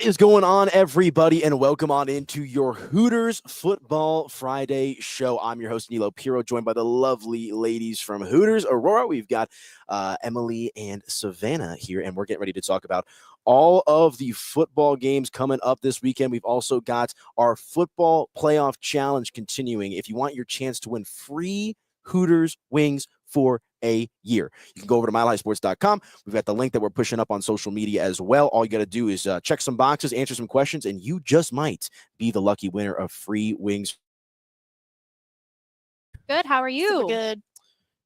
What is going on, everybody, and welcome on into your Hooters Football Friday show. I'm your host, Aniello Piro, joined by the lovely ladies from Hooters Aurora. We've got Emily and Savanna here, and we're getting ready to talk about all of the football games coming up this weekend. We've also got our football playoff challenge continuing. If you want your chance to win free Hooters wings for a year, you can go over to milehighsports.com. We've got the link that we're pushing up on social media as well. All you got to do is check some boxes, answer some questions, and you just might be the lucky winner of free wings. Good. How are you? Super good.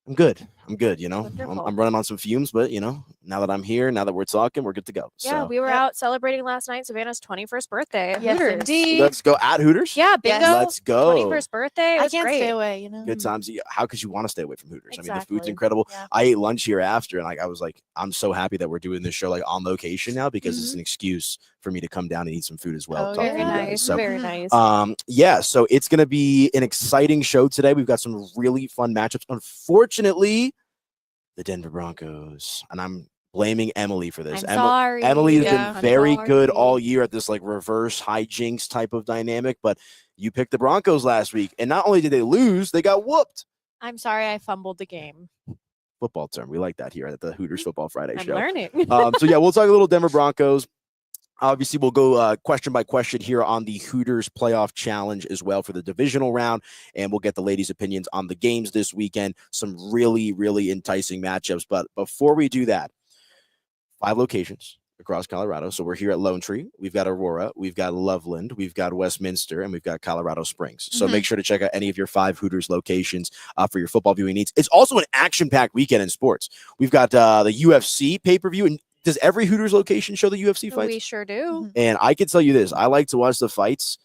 I'm good. You know, Wonderful. I'm running on some fumes, but you know, now that I'm here, now that we're talking, we're good to go. Yeah, So we were out celebrating last night Savannah's 21st birthday at Yes, Hooters. indeed. let's go at Hooters. Yeah, bingo. Yes. Let's go. 21st birthday. It I was can't great. stay away, you know. Good times. How could you want to stay away from Hooters? I mean, the food's Exactly. incredible. Yeah. I ate lunch here after, and I was like, I'm so happy that we're doing this show like on location now because it's an excuse for me to come down and eat some food as well. Oh, talk to Very you guys. nice. So, Very nice. yeah, so it's gonna be an exciting show today. We've got some really fun matchups. Unfortunately, the Denver Broncos, and I'm blaming Emily for this. I'm sorry. Emily has Yeah. been I'm very good sorry. all year at this like reverse hijinks type of dynamic, but you picked the Broncos last week, and not only did they lose, they got whooped. I'm sorry I fumbled the game. Football term. We like that here at the Hooters Football Friday I'm show. learning. So yeah, we'll talk a little Denver Broncos. Obviously, we'll go question by question here on the Hooters playoff challenge as well for the divisional round, and we'll get the ladies' opinions on the games this weekend. Some really, really enticing matchups. But before we do that, 5 locations across Colorado. So we're here at Lone Tree. We've got Aurora. We've got Loveland. We've got Westminster, and we've got Colorado Springs. So make sure to check out any of your 5 Hooters locations for your football viewing needs. It's also an action-packed weekend in sports. We've got the UFC pay-per-view, and does every Hooters location show the UFC fights? We sure do. And I can tell you this, I like to watch the fights.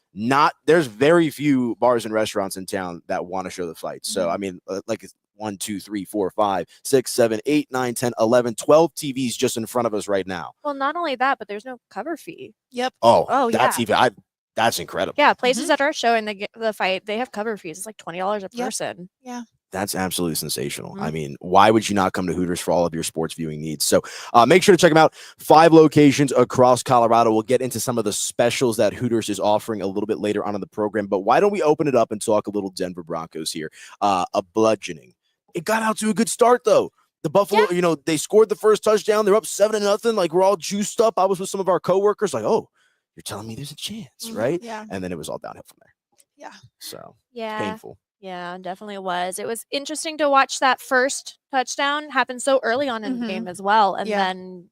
There's very few bars and restaurants in town that want to show the fights. So, I mean, like it's 1, 2, 3, 4, 5, 6, 7, 8, 9, 10, 11, 12 TVs just in front of us right now. Well, not only that, but there's no cover fee. Yep. Oh, that's yeah. that's incredible. Yeah, places that are showing the fight, they have cover fees. It's like $20 a Yep. person. Yeah. That's absolutely sensational. Mhm. I mean, why would you not come to Hooters for all of your sports viewing needs? So make sure to check them out. 5 locations across Colorado. We'll get into some of the specials that Hooters is offering a little bit later on in the program. But why don't we open it up and talk a little Denver Broncos here? A bludgeoning. It got out to a good start, though. The Buffalo, you know, they scored the first touchdown. They're up 7-0. Like, we're all juiced up. I was with some of our coworkers like, oh, you're telling me there's a chance, right? Yeah. And then it was all downhill from there. Yeah. So Yeah. painful. Yeah, definitely was. It was interesting to watch that first touchdown happen so early on in the game as well. And Yeah. then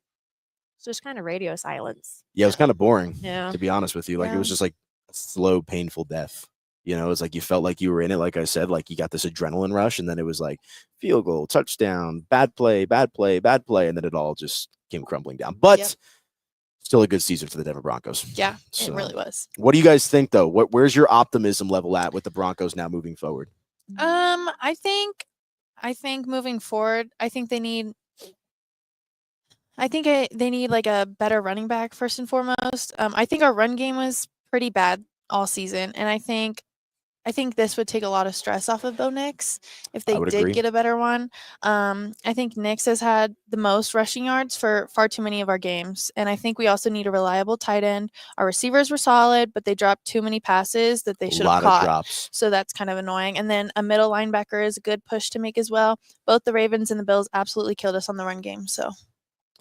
it's just kind of radio silence. Yeah, it was kind of boring, Yeah. to be honest with you. Like, it Yeah. was just like a slow, painful death. You know, it's like you felt like you were in it. Like I said, like you got this adrenaline rush, and then it was like field goal, touchdown, bad play, bad play, bad play. And then it all just came crumbling down. But still a good season for the Denver Broncos. Yeah. So, It really was. what do you guys think, though? Where's your optimism level at with the Broncos now moving forward? I think moving forward, I think they need like a better running back first and foremost. I think our run game was pretty bad all season, and I think this would take a lot of stress off of Bo Nix if they would did agree. get a better one. I think Nix has had the most rushing yards for far too many of our games, and I think we also need a reliable tight end. Our receivers were solid, but they dropped too many passes that they A should lot have of caught. drops. So that's kind of annoying. And then a middle linebacker is a good push to make as well. Both the Ravens and the Bills absolutely killed us on the run game. So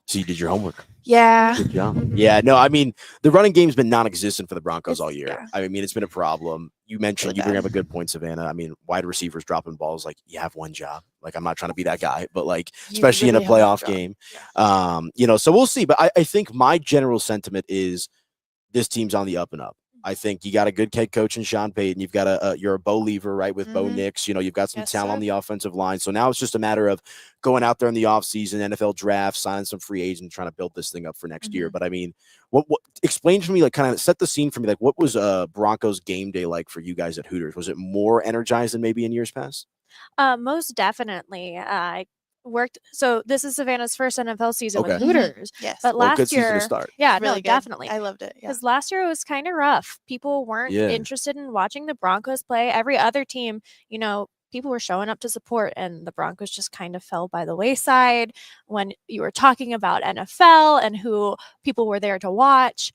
So you did your homework. yeah. Good job. Yeah, no, I mean, the running game's been non-existent for the Broncos all year. Yeah. I mean, it's been a problem. You mentioned, Really you bring bad. up a good point, Savannah. I mean, wide receivers dropping balls, like, you have one job. Like, I'm not trying to be that guy, but like, You especially in a literally have one playoff job. game. You know, so we'll see. But I think my general sentiment is this team's on the up and up. I think you got a good head coach in Sean Payton. You've got you're a Bo Lever, right, with Bo Nix. You know, you've got some Yes, talent on sir. the offensive line. So now it's just a matter of going out there in the offseason, NFL draft, signing some free agents, trying to build this thing up for next year. But I mean, what explain to me, like, kind of set the scene for me. Like, what was Broncos game day like for you guys at Hooters? Was it more energized than maybe in years past? Most definitely. I worked. So this is Savannah's first NFL season with Okay. Hooters. Yes. But Well, good last season to year, start. yeah, Really no, good. definitely. I loved it. Yeah. Because last year it was kind of rough. People weren't Yeah. interested in watching the Broncos play. Every other team, you know, people were showing up to support, and the Broncos just kind of fell by the wayside when you were talking about NFL and who people were there to watch.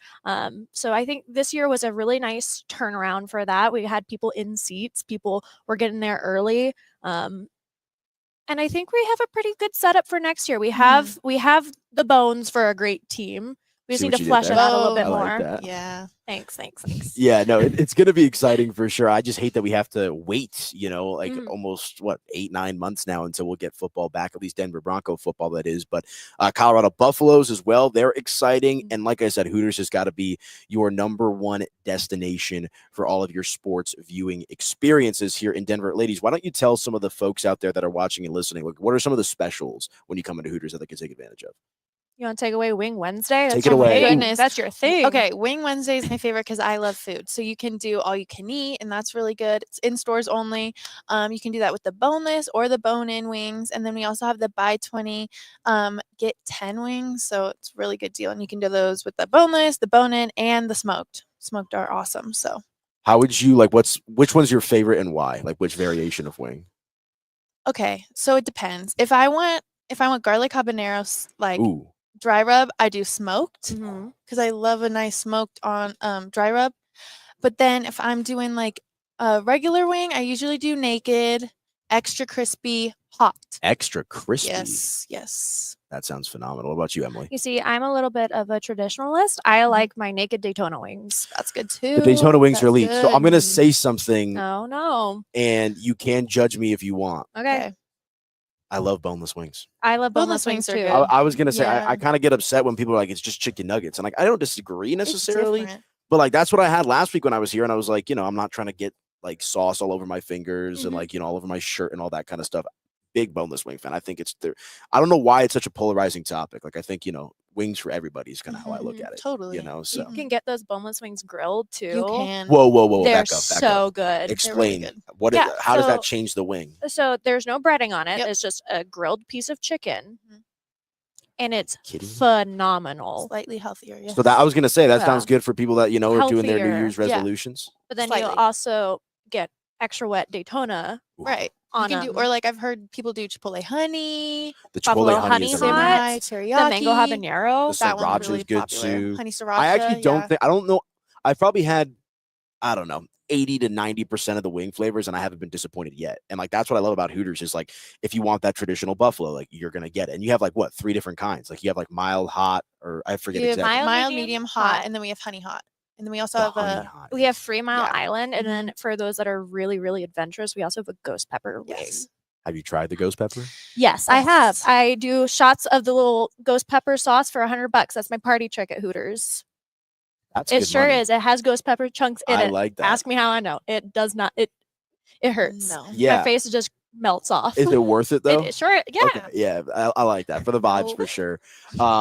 So I think this year was a really nice turnaround for that. We had people in seats, people were getting there early. And I think we have a pretty good setup for next year. We have the bones for a great team. We just See need what to you did flesh there? it out a little bit I like more. that. Yeah. Thanks. Yeah, no, it's going to be exciting for sure. I just hate that we have to wait, like Mhm. almost 8-9 months now until we'll get football back, at least Denver Bronco football, that is. But Colorado Buffaloes as well, they're exciting. And like I said, Hooters has got to be your number one destination for all of your sports viewing experiences here in Denver. Ladies, why don't you tell some of the folks out there that are watching and listening, like, what are some of the specials when you come into Hooters that they can take advantage of? You want to take away Wing Wednesday? Take That's it your away. thing. Goodness. That's your thing. Okay, Wing Wednesday is my favorite because I love food. So you can do all you can eat, and that's really good. It's in stores only. You can do that with the boneless or the bone-in wings, and then we also have the buy 20, get 10 wings. So it's a really good deal, and you can do those with the boneless, the bone-in, and the smoked. Smoked are awesome. So How would you which one's your favorite and why? Like which variation of wing? okay, so it depends. If I want garlic habaneros, like Ooh. dry rub, I do smoked Mhm. because I love a nice smoked on dry rub. But then if I'm doing like a regular wing, I usually do naked, extra crispy, hot. Extra crispy. Yes. That sounds phenomenal. What about you, Emily? You see, I'm a little bit of a traditionalist. I like my naked Daytona wings. That's good too. The Daytona wings are That's elite. So I'm good. going to say something, Oh no. and you can judge me if you want. Okay. I love boneless wings. I love Boneless boneless wings wings are too. good. I was going to say, Yeah. I kind of get upset when people are like, it's just chicken nuggets. And like, I don't disagree It's necessarily, different. but like, that's what I had last week when I was here. And I was like, I'm not trying to get like sauce all over my fingers and Mhm. like, all over my shirt and all that kind of stuff. Big boneless wing fan. I think it's there. I don't know why it's such a polarizing topic. Like, I think, wings for everybody is kind of how I look at it. Totally. So. You can get those boneless wings grilled too. You can. Whoa. They're Back up. so good. Explain good. what Yeah, how does that so- change the wing? So there's no breading on it. Yep. It's just a grilled piece of chicken, Mhm. and it's Kidding me? phenomenal. Slightly healthier. Yes. So that I was gonna say that Yeah. sounds good for people that are doing their New Healthier. Year's Yeah. resolutions. But then Slightly. you also get extra wet Daytona Ooh, Right. You on can do, or like I've heard people do Chipotle honey, the Buffalo Chipotle honey is honey amazing. hot. teriyaki, the mango habanero. The That one's sriracha's really good popular. too. Honey sriracha. I actually don't yeah. think I don't know. I've probably had, I don't know, 80 to 90% of the wing flavors, and I haven't been disappointed yet. And like that's what I love about Hooters is like if you want that traditional buffalo, like you're gonna get it. And you have like what 3 different kinds. Like you have like mild, hot, or I forget We have exactly. mild, medium, medium, hot, hot. and then we have honey hot, and then we also The have honey a hot We have is- 3 Mile Yeah. Island, and then for those that are really, really adventurous, we also have a ghost pepper wing. yes. Have you tried the ghost pepper? Yes, I have. Yes. I do shots of the little ghost pepper sauce for $100. That's my party trick at Hooters. That's It good sure money. is. It has ghost pepper chunks in I it. like that. Ask me how I know. It does not. It hurts. No. Yeah. My face just melts off. Is it worth it though? It sure. Yeah. Okay, yeah, I like that for the vibes No. for sure.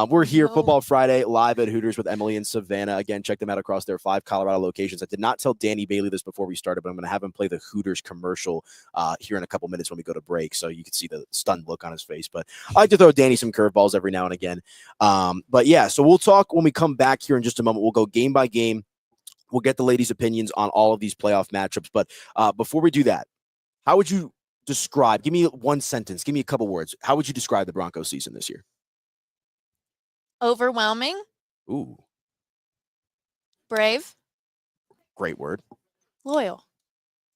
We're here, No. Football Friday, live at Hooters with Emily and Savanna. Again, check them out across their 5 Colorado locations. I did not tell Danny Bailey this before we started, but I'm going to have him play the Hooters commercial here in a couple minutes when we go to break, so you can see the stunned look on his face. But I like to throw Danny some curveballs every now and again. But yeah, so we'll talk when we come back here in just a moment. We'll go game by game. We'll get the ladies' opinions on all of these playoff matchups. But before we do that, how would you describe, give me one sentence, give me a couple words. How would you describe the Broncos season this year? Overwhelming, Ooh, brave, great word. loyal.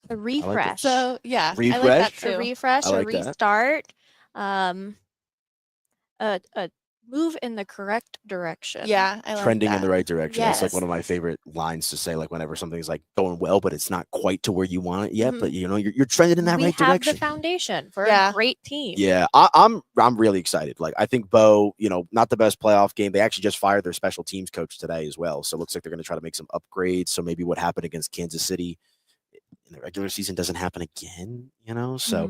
A refresh. So yeah, I like Refresh? that too. a refresh. I like a that. restart. A move in the correct direction. Yeah, I like Trending that. in the right direction. That's like Yes. one of my favorite lines to say, like whenever something's like going well, but it's not quite to where you want it yet, but you're trending in that we right have direction. the foundation for Yeah. a great team. Yeah, I'm really excited. Like I think Bo, not the best playoff game. They actually just fired their special teams coach today as well. So it looks like they're going to try to make some upgrades. So maybe what happened against Kansas City in the regular season doesn't happen again, So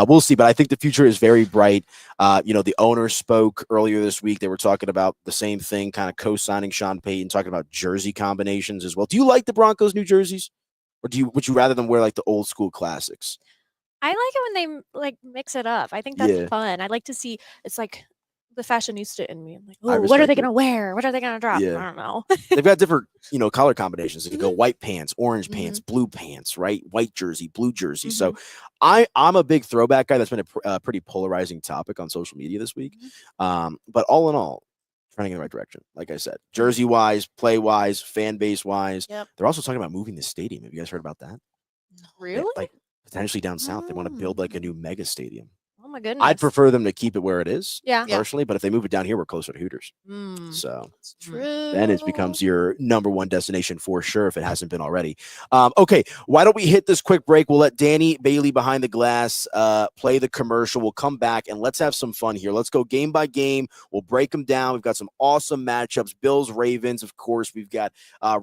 we'll see. But I think the future is very bright. The owner spoke earlier this week. They were talking about the same thing, kind of co-signing Sean Payton, talking about jersey combinations as well. Do you like the Broncos new jerseys? Or would you rather them wear like the old school classics? I like it when they like mix it up. I think that's Yeah. fun. I like to see it's like the fashionista in me. I'm like, I oh, what are they respect it. gonna wear? What are they gonna drop? Yeah. I don't know. They've got different, color combinations. They could go white pants, orange pants, Mhm. blue pants, right? White jersey, blue jersey. So Mhm. I'm a big throwback guy. That's been a pretty polarizing topic on social media this week. But all in all, trending in the right direction. Like I said, jersey wise, play wise, fan base wise. Yep. They're also talking about moving the stadium. Have you guys heard about that? Really? Like potentially down south, they want to build like a Mm. new mega stadium. Oh my goodness. I'd prefer them to keep it where it is, Yeah. Yeah. personally. But if they move it down here, we're closer to Hooters. Mm. So It's true. then it becomes your number one destination for sure if it hasn't been already. Okay, why don't we hit this quick break? We'll let Danny Bailey behind the glass play the commercial. We'll come back and let's have some fun here. Let's go game by game. We'll break them down. We've got some awesome matchups. Bills, Ravens, of course. We've got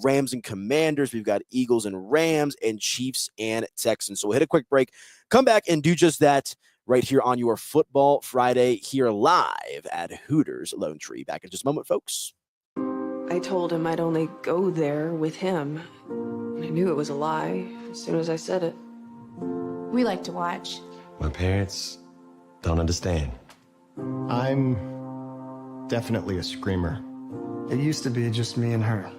Rams and Commanders. We've got Eagles and Rams and Chiefs and Texans. So we'll hit a quick break. Come back and do just that right here on your Football Friday here live at Hooters Lone Tree. Back in just a moment, folks. I told him I'd only go there with him. And I knew it was a lie as soon as I said it. We like to watch. My parents don't understand. I'm definitely a screamer. It used to be just me and her.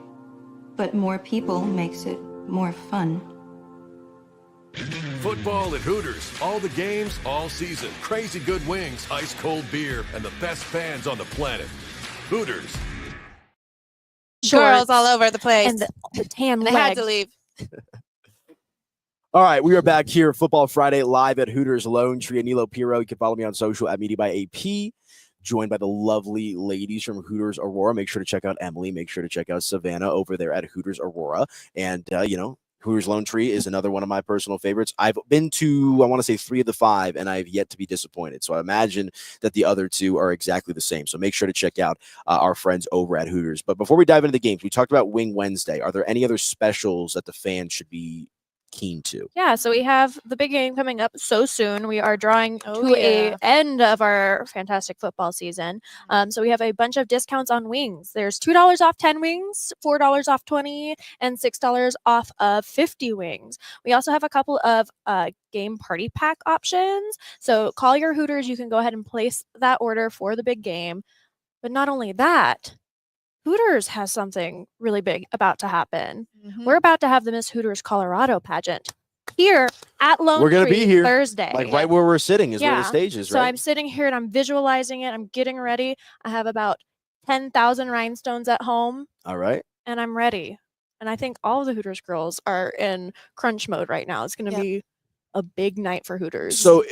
But more people makes it more fun. Football at Hooters. All the games, all season. Crazy good wings, ice cold beer, and the best fans on the planet. Hooters. Girls all Shorts over the place. and the tan They legs. had to leave. All right, we are back here, Football Friday, live at Hooters Lone Tree. Aniello Piro. You can follow me on social at Media by AP. Joined by the lovely ladies from Hooters Aurora. Make sure to check out Emily. Make sure to check out Savanna over there at Hooters Aurora. And, Hooters Lone Tree is another one of my personal favorites. I've been to, I want to say 3 of the 5, and I've yet to be disappointed. So I imagine that the other 2 are exactly the same. So make sure to check out our friends over at Hooters. But before we dive into the games, we talked about Wing Wednesday. Are there any other specials that the fans should be keen to? Yeah, so we have the big game coming up so soon. We are drawing Oh, to yeah. a end of our fantastic football season. So we have a bunch of discounts on wings. There's $2 off 10 wings, $4 off 20, and $6 off of 50 wings. We also have a couple of game party pack options. So call your Hooters. You can go ahead and place that order for the big game. But not only that, Hooters has something really big about to happen. Mhm. We're about to have the Miss Hooters Colorado pageant here at Lone We're gonna Tree be here, Thursday. Like right where we're sitting is where the Yeah. stage is, So right? I'm sitting here and I'm visualizing it. I'm getting ready. I have about 10,000 rhinestones at home All right. and I'm ready. And I think all of the Hooters girls are in crunch mode right now. It's going to Yep. be a big night for Hooters. So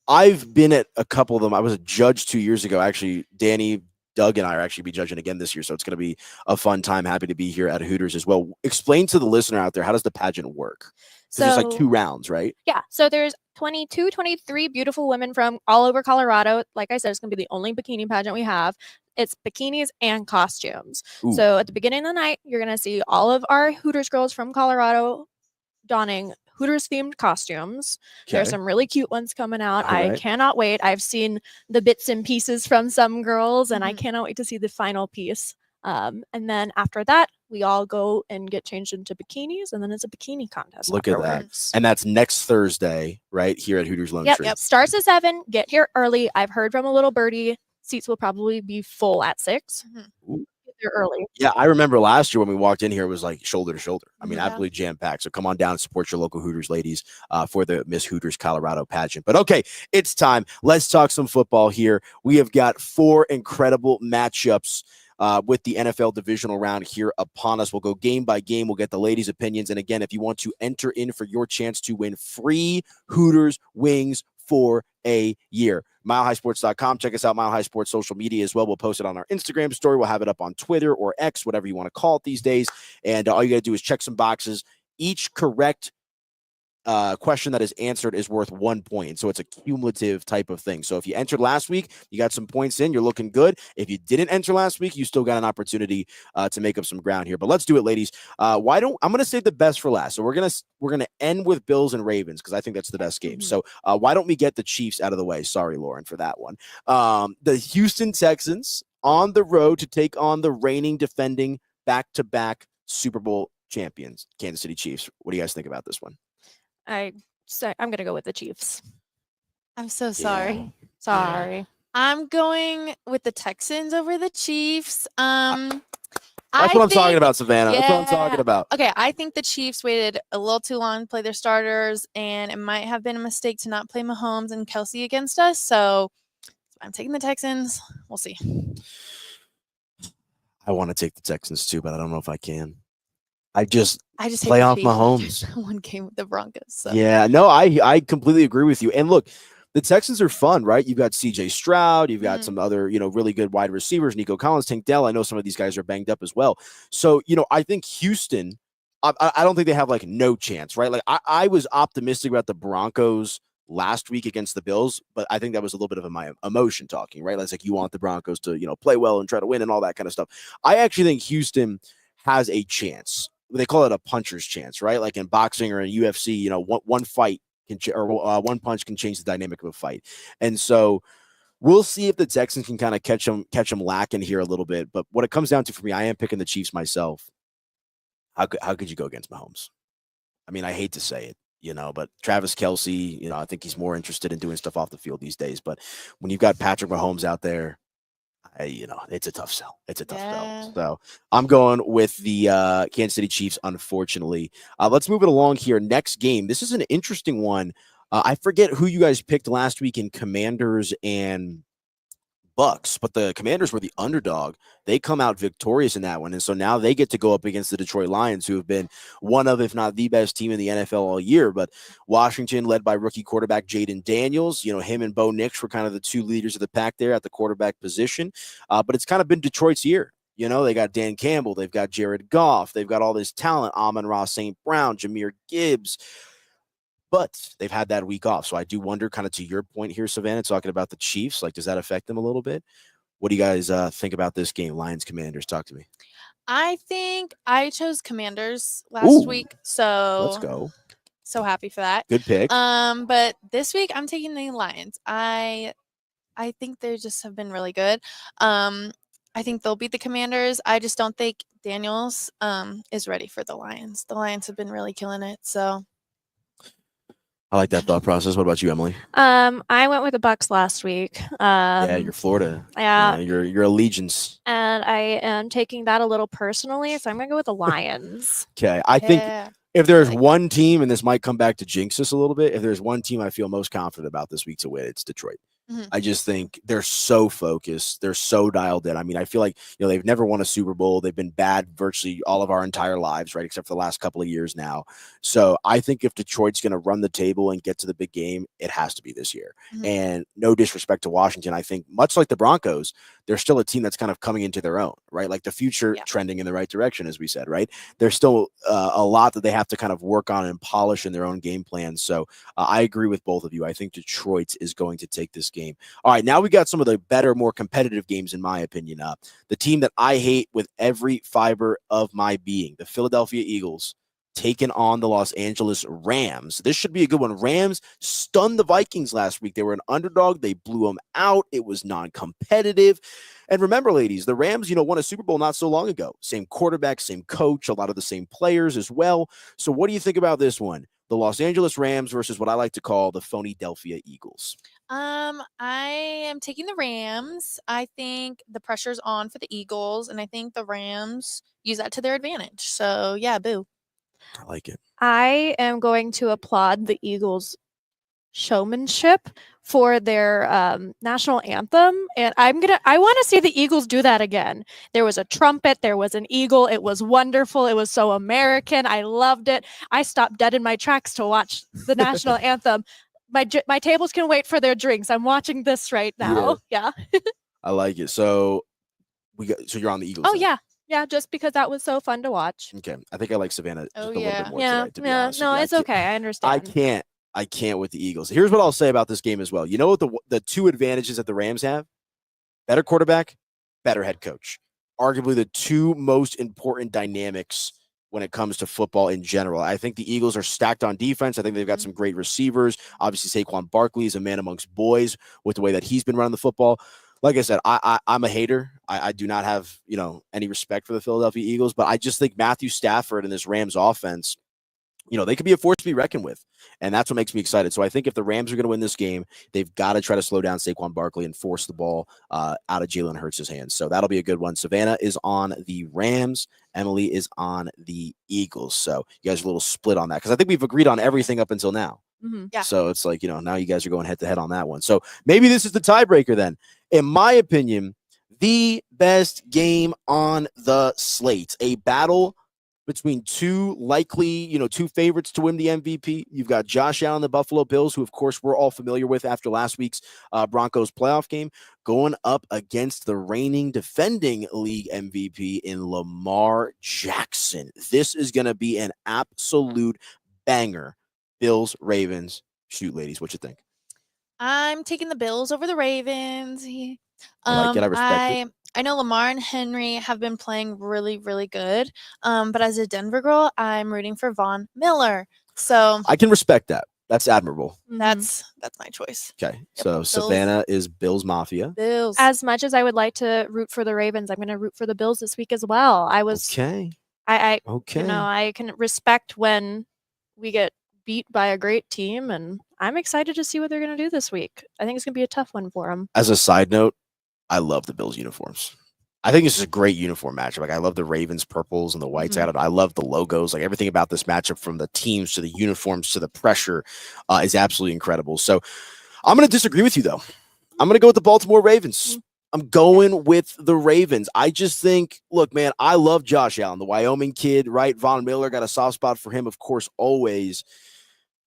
I've been at a couple of them. I was a judge 2 years ago. Actually, Danny, Doug, and I are actually be judging again this year. So it's going to be a fun time. Happy to be here at Hooters as well. Explain to the listener out there, how does the pageant work? Because there's like 2 rounds, right? Yeah. So there's 22, 23 beautiful women from all over Colorado. Like I said, it's going to be the only bikini pageant we have. It's bikinis and costumes. Ooh. So at the beginning of the night, you're going to see all of our Hooters girls from Colorado donning Hooters themed costumes. There's Okay. some really cute ones coming out. All I right. cannot wait. I've seen the bits and pieces from some girls, and I Mhm. cannot wait to see the final piece. And then after that, we all go and get changed into bikinis, and then it's a bikini contest. Look at that. afterwards. And that's next Thursday, right? Here at Hooters Lone Yep. Tree. Starts at 7. Get here early. I've heard from a little birdie. Seats will probably be full at 6. Mhm. Get there early. Yeah, I remember last year when we walked in here, it was like shoulder to shoulder. I mean, Yeah. absolutely jam packed. So come on down and support your local Hooters ladies for the Miss Hooters Colorado pageant. But okay, it's time. Let's talk some football here. We have got 4 incredible matchups with the NFL Divisional Round here upon us. We'll go game by game. We'll get the ladies' opinions. And again, if you want to enter in for your chance to win free Hooters wings for a year, milehighsports.com. Check us out, Mile High Sports social media as well. We'll post it on our Instagram story. We'll have it up on Twitter or X, whatever you want to call it these days. And all you got to do is check some boxes. Each correct question that is answered is worth 1 point. So it's a cumulative type of thing. So if you entered last week, you got some points in, you're looking good. If you didn't enter last week, you still got an opportunity to make up some ground here. But let's do it, ladies. I'm going to save the best for last. So we're going to end with Bills and Ravens because I think that's the best game. Mhm. So why don't we get the Chiefs out of the way? Sorry, Lauren, for that one. The Houston Texans on the road to take on the reigning, defending, back-to-back Super Bowl champions, Kansas City Chiefs. What do you guys think about this one? I'm going to go with the Chiefs. I'm so sorry. Sorry. I'm going with the Texans over the Chiefs. That's what I'm talking about, Savannah. That's what I'm talking Yeah. about. Okay, I think the Chiefs waited a little too long to play their starters, and it might have been a mistake to not play Mahomes and Kelsey against us. So I'm taking the Texans. We'll see. I want to take the Texans too, but I don't know if I can. I just hate play the off Chiefs after Mahomes. one game with the Broncos. So. Yeah, no, I completely agree with you. And look, the Texans are fun, right? You've got C.J. Stroud, you've got some other, really good wide receivers, Nico Collins, Tank Dell. I know some of these guys are banged up as well. So, I think Houston, I don't think they have like no chance, right? Like I was optimistic about the Broncos last week against the Bills, but I think that was a little bit of my emotion talking, right? It's like you want the Broncos to, play well and try to win and all that kind of stuff. I actually think Houston has a chance. They call it a puncher's chance, right? Like in boxing or in UFC, one fight one punch can change the dynamic of a fight. And so we'll see if the Texans can kind of catch them lacking here a little bit. But what it comes down to for me, I am picking the Chiefs myself. How could you go against Mahomes? I mean, I hate to say it, but Travis Kelce, I think he's more interested in doing stuff off the field these days. But when you've got Patrick Mahomes out there, it's a tough sell. It's a tough sell. So I'm going with the Kansas City Chiefs, unfortunately. Let's move it along here. Next game. This is an interesting one. I forget who you guys picked last week in Commanders and Bucks, but the Commanders were the underdog. They come out victorious in that one. And so now they get to go up against the Detroit Lions, who have been one of, if not the best team in the NFL all year. But Washington, led by rookie quarterback Jaden Daniels, him and Bo Nix were kind of the two leaders of the pack there at the quarterback position. But it's kind of been Detroit's year. They got Dan Campbell, they've got Jared Goff, they've got all this talent, Amon-Ra St. Brown, Jahmyr Gibbs. But they've had that week off. So I do wonder, kind of to your point here, Savannah, talking about the Chiefs, like, does that affect them a little bit? What do you guys think about this game? Lions Commanders, talk to me. I think I chose Commanders last week. So let's go. So happy for that. Good pick. But this week I'm taking the Lions. I think they just have been really good. I think they'll beat the Commanders. I just don't think Daniels is ready for the Lions. The Lions have been really killing it. So I like that thought process. What about you, Emily? I went with the Bucks last week. Yeah, you're Florida. Yeah, your allegiance. And I am taking that a little personally, so I'm gonna go with the Lions. Okay, I think if there's one team, and this might come back to jinx us a little bit, if there's one team I feel most confident about this week to win, it's Detroit. I just think they're so focused. They're so dialed in. I mean, I feel like, they've never won a Super Bowl. They've been bad virtually all of our entire lives, right? Except for the last couple of years now. So I think if Detroit's going to run the table and get to the big game, it has to be this year. And no disrespect to Washington, I think much like the Broncos, they're still a team that's kind of coming into their own, right? Like the future trending in the right direction, as we said, right? There's still a lot that they have to kind of work on and polish in their own game plan. So I agree with both of you. I think Detroit is going to take this game. All right, now we got some of the better, more competitive games, in my opinion. The team that I hate with every fiber of my being, the Philadelphia Eagles, taking on the Los Angeles Rams. This should be a good one. Rams stunned the Vikings last week. They were an underdog. They blew them out. It was non-competitive. And remember, ladies, the Rams, won a Super Bowl not so long ago. Same quarterback, same coach, a lot of the same players as well. So what do you think about this one? The Los Angeles Rams versus what I like to call the Phony-Delphia Eagles. I am taking the Rams. I think the pressure's on for the Eagles, and I think the Rams use that to their advantage. So, yeah, boo. I like it. I am going to applaud the Eagles' showmanship for their national anthem, and I want to see the Eagles do that again. There was a trumpet, there was an eagle. It was wonderful. It was so American. I loved it. I stopped dead in my tracks to watch the national anthem. My tables can wait for their drinks. I'm watching this right now. Yeah. I like it. So you're on the Eagles. Oh, then. yeah. Yeah, just because that was so fun to watch. Okay. I think I like Savannah just a little bit more Yeah, today, to be honest with no, you. it's okay. I understand. I can't with the Eagles. Here's what I'll say about this game as well. You know what the two advantages that the Rams have? Better quarterback, better head coach. Arguably the two most important dynamics when it comes to football in general. I think the Eagles are stacked on defense. I think they've got some great receivers. Obviously, Saquon Barkley is a man amongst boys with the way that he's been running the football. Like I said, I'm a hater. I do not have, any respect for the Philadelphia Eagles, but I just think Matthew Stafford and this Rams offense they could be a force to be reckoned with. And that's what makes me excited. So I think if the Rams are going to win this game, they've got to try to slow down Saquon Barkley and force the ball out of Jalen Hurts' hands. So that'll be a good one. Savannah is on the Rams. Emily is on the Eagles. So you guys are a little split on that because I think we've agreed on everything up until now. Yeah. So it's like, now you guys are going head to head on that one. So maybe this is the tiebreaker then. In my opinion, the best game on the slate, a battle between two likely, two favorites to win the MVP. You've got Josh Allen, the Buffalo Bills, who, of course, we're all familiar with after last week's Broncos playoff game, going up against the reigning defending league MVP in Lamar Jackson. This is going to be an absolute banger. Bills, Ravens. Shoot, ladies, what you think? I'm taking the Bills over the Ravens. I like it. I respect it. I know Lamar and Henry have been playing really, really good. But as a Denver girl, I'm rooting for Von Miller. So I can respect that. That's admirable. that's my choice. Okay. Yep, So Bills. Savannah is Bills Mafia. Bills. As much as I would like to root for the Ravens, I'm going to root for the Bills this week as well. Okay. Okay. I can respect when we get beat by a great team, and I'm excited to see what they're going to do this week. I think it's going to be a tough one for them. As a side note, I love the Bills uniforms. I think this is a great uniform matchup. Like I love the Ravens purples and the whites. I love the logos. Like everything about this matchup, from the teams to the uniforms to the pressure, is absolutely incredible. So I'm going to disagree with you, though. I'm going to go with the Baltimore Ravens. I'm going with the Ravens. I just think, look, man, I love Josh Allen, the Wyoming kid, right? Von Miller, got a soft spot for him, of course, always.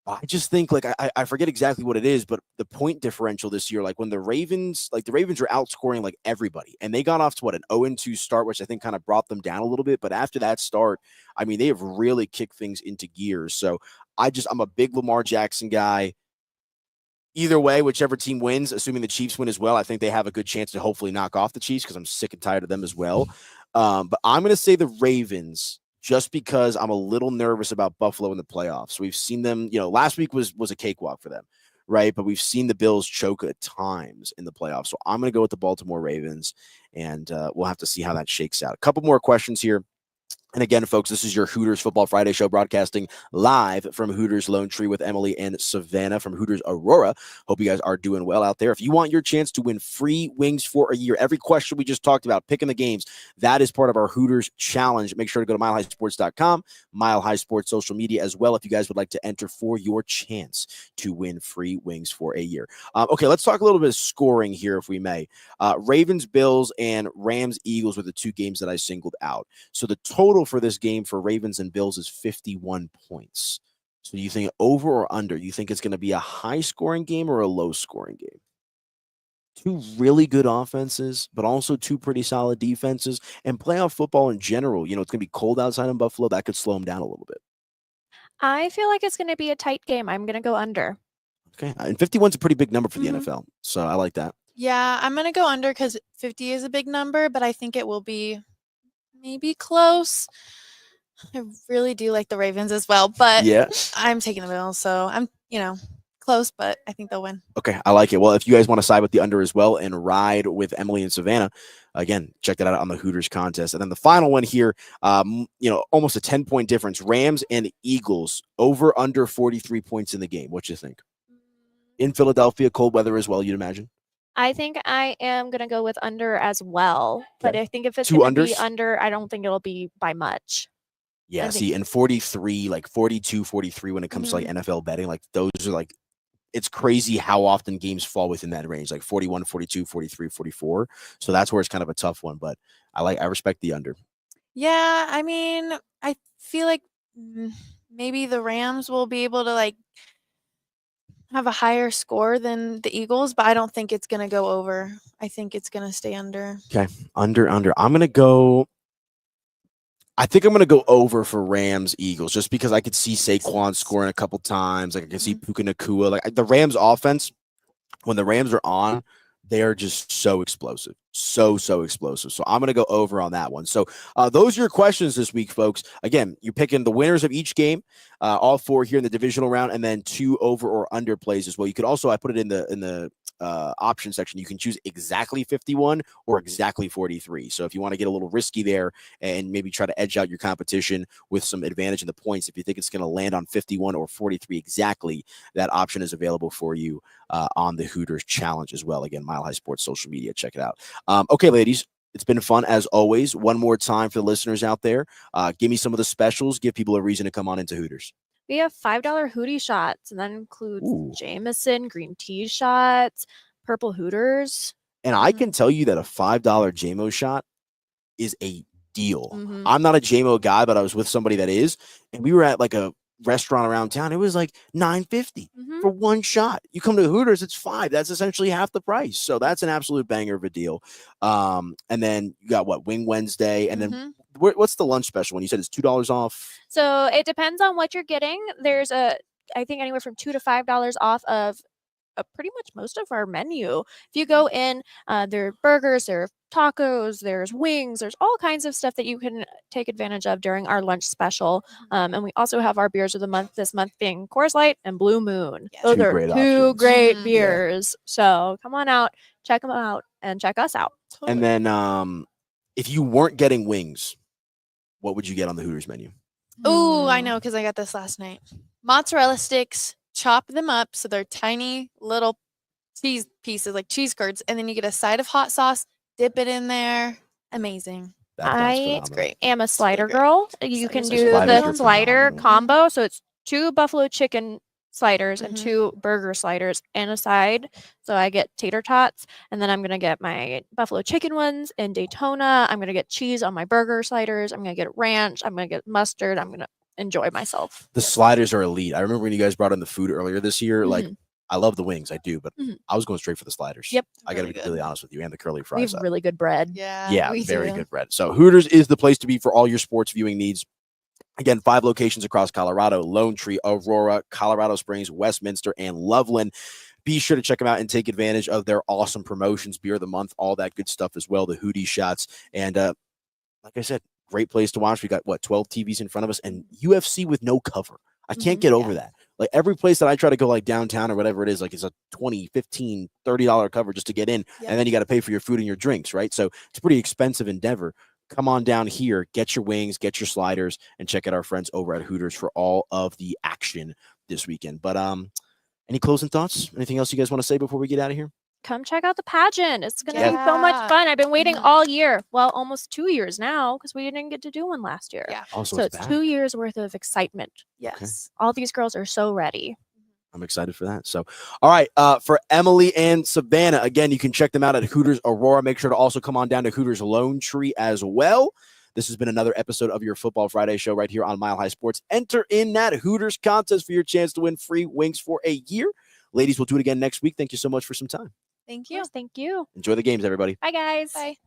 I just think, like, I forget exactly what it is, but the point differential this year, like when the Ravens are outscoring like everybody, and they got off to an 0-2 start, which I think kind of brought them down a little bit. But after that start, I mean, they have really kicked things into gears. So I'm a big Lamar Jackson guy. Either way, whichever team wins, assuming the Chiefs win as well, I think they have a good chance to hopefully knock off the Chiefs because I'm sick and tired of them as well. But I'm going to say the Ravens, just because I'm a little nervous about Buffalo in the playoffs. We've seen them, last week was a cakewalk for them, right? But we've seen the Bills choke at times in the playoffs. So I'm going to go with the Baltimore Ravens, and we'll have to see how that shakes out. A couple more questions here. And again, folks, this is your Hooters Football Friday show, broadcasting live from Hooters Lone Tree with Emily and Savannah from Hooters Aurora. Hope you guys are doing well out there. If you want your chance to win free wings for a year, every question we just talked about, picking the games, that is part of our Hooters challenge. Make sure to go to milehighsports.com, Mile High Sports social media as well, if you guys would like to enter for your chance to win free wings for a year. Okay, let's talk a little bit of scoring here, if we may. Ravens, Bills, and Rams, Eagles were the two games that I singled out. So the total for this game for Ravens and Bills is 51 points. So do you think over or under? Do you think it's going to be a high-scoring game or a low-scoring game? Two really good offenses, but also two pretty solid defenses. And playoff football in general, it's going to be cold outside in Buffalo. That could slow them down a little bit. I feel like it's going to be a tight game. I'm going to go under. Okay. And 51 is a pretty big number for the NFL. So I like that. Yeah, I'm going to go under because 50 is a big number, but I think it will be maybe close. I really do like the Ravens as well, but yeah, I'm taking the Bills, so I'm, close, but I think they'll win. Okay, I like it. Well, if you guys want to side with the under as well and ride with Emily and Savannah, again, check that out on the Hooters contest. And then the final one here, almost a 10-point difference. Rams and Eagles, over under 43 points in the game. What you think? In Philadelphia, cold weather as well, you'd imagine. I think I am going to go with under as well. Okay. But I think if it's Two going to be unders? under, I don't think it'll be by much. Yeah, I see, think- and 43, like 42, 43 when it comes to like NFL betting, like those are like, it's crazy how often games fall within that range, like 41, 42, 43, 44. So that's where it's kind of a tough one, but I respect the under. Yeah, I mean, I feel like maybe the Rams will be able to have a higher score than the Eagles, but I don't think it's going to go over. I think it's going to stay under. Okay, under. I think I'm going to go over for Rams Eagles just because I could see Saquon scoring a couple times. Like I can see Puka Nacua. Like the Rams offense, when the Rams are on, they are just so explosive. So explosive. So I'm going to go over on that one. So those are your questions this week, folks. Again, you're picking the winners of each game, all four here in the divisional round, and then 2 over or under plays as well. You could also, I put it in the option section, you can choose exactly 51 or exactly 43. So if you want to get a little risky there and maybe try to edge out your competition with some advantage in the points, if you think it's going to land on 51 or 43 exactly, that option is available for you on the Hooters Challenge as well. Again, Mile High Sports social media. Check it out. Okay, ladies. It's been fun as always. One more time for the listeners out there. Give me some of the specials. Give people a reason to come on into Hooters. We have $5 Hootie shots, and that includes Ooh. Jameson, green tea shots, purple Hooters. And I can tell you that a $5 JMO shot is a deal. Mhm. I'm not a JMO guy, but I was with somebody that is, and we were at like a restaurant around town. It was like $9.50 for one shot. You come to Hooters, it's $5. That's essentially half the price. So that's an absolute banger of a deal. And then you got what, Wing Wednesday, and then what's the lunch special? When you said it's $2 off. So it depends on what you're getting. There's I think anywhere from $2 to $5 off of pretty much most of our menu. If you go in, there are burgers, there are tacos, there's wings, there's all kinds of stuff that you can take advantage of during our lunch special. And we also have our beers of the month, this month being Coors Light and Blue Moon. Yes. Those Two are great two options. great Mhm. beers. So come on out, check them out, and check us out. And then if you weren't getting wings, what would you get on the Hooters menu? Ooh, I know because I got this last night. Mozzarella sticks, chop them up so they're tiny little cheese pieces, like cheese curds, and then you get a side of hot sauce, dip it in there. Amazing. That sounds I phenomenal. It's great. am a slider great. girl. You can Sliders do are Sliders the are slider phenomenal. combo. So it's 2 buffalo chicken sliders and Mhm. 2 burger sliders and a side. So I get tater tots, and then I'm going to get my buffalo chicken ones in Daytona. I'm going to get cheese on my burger sliders. I'm going to get ranch. I'm going to get mustard. I'm going to enjoy myself. The sliders are elite. I remember when you guys brought in the food earlier this year. Like, I love the wings, I do, but I was going straight for the sliders. Yep. I got to Really be good. completely honest with you, and the curly We fries. have really good bread. Yeah. Yeah, very do. good bread. So Hooters is the place to be for all your sports viewing needs. Again, 5 locations across Colorado: Lone Tree, Aurora, Colorado Springs, Westminster, and Loveland. Be sure to check them out and take advantage of their awesome promotions, beer of the month, all that good stuff as well, the Hootie shots. And like I said, great place to watch. We got, 12 TVs in front of us, and UFC with no cover. I can't get over that. Like, every place that I try to go, like downtown or whatever it is, like it's a $20, $15, $30 cover just to get in. Yep. And then you got to pay for your food and your drinks, right? So it's a pretty expensive endeavor. Come on down here, get your wings, get your sliders, and check out our friends over at Hooters for all of the action this weekend. But any closing thoughts? Anything else you guys want to say before we get out of here? Come check out the pageant. It's going to be so much Yeah. fun. I've been waiting Mhm. all year. Well, almost 2 years now because we didn't get to do one last year. Yeah. Also, So it's 2 years worth of excitement. Yes. All these girls are so ready. I'm excited for that. So, all right, for Emily and Savanna, again, you can check them out at Hooters Aurora. Make sure to also come on down to Hooters Lone Tree as well. This has been another episode of your Football Friday show right here on Mile High Sports. Enter in that Hooters contest for your chance to win free wings for a year. Ladies, we'll do it again next week. Thank you so much for some time. Thank you. Yes, thank you. Enjoy the games, everybody. Bye, guys. Bye.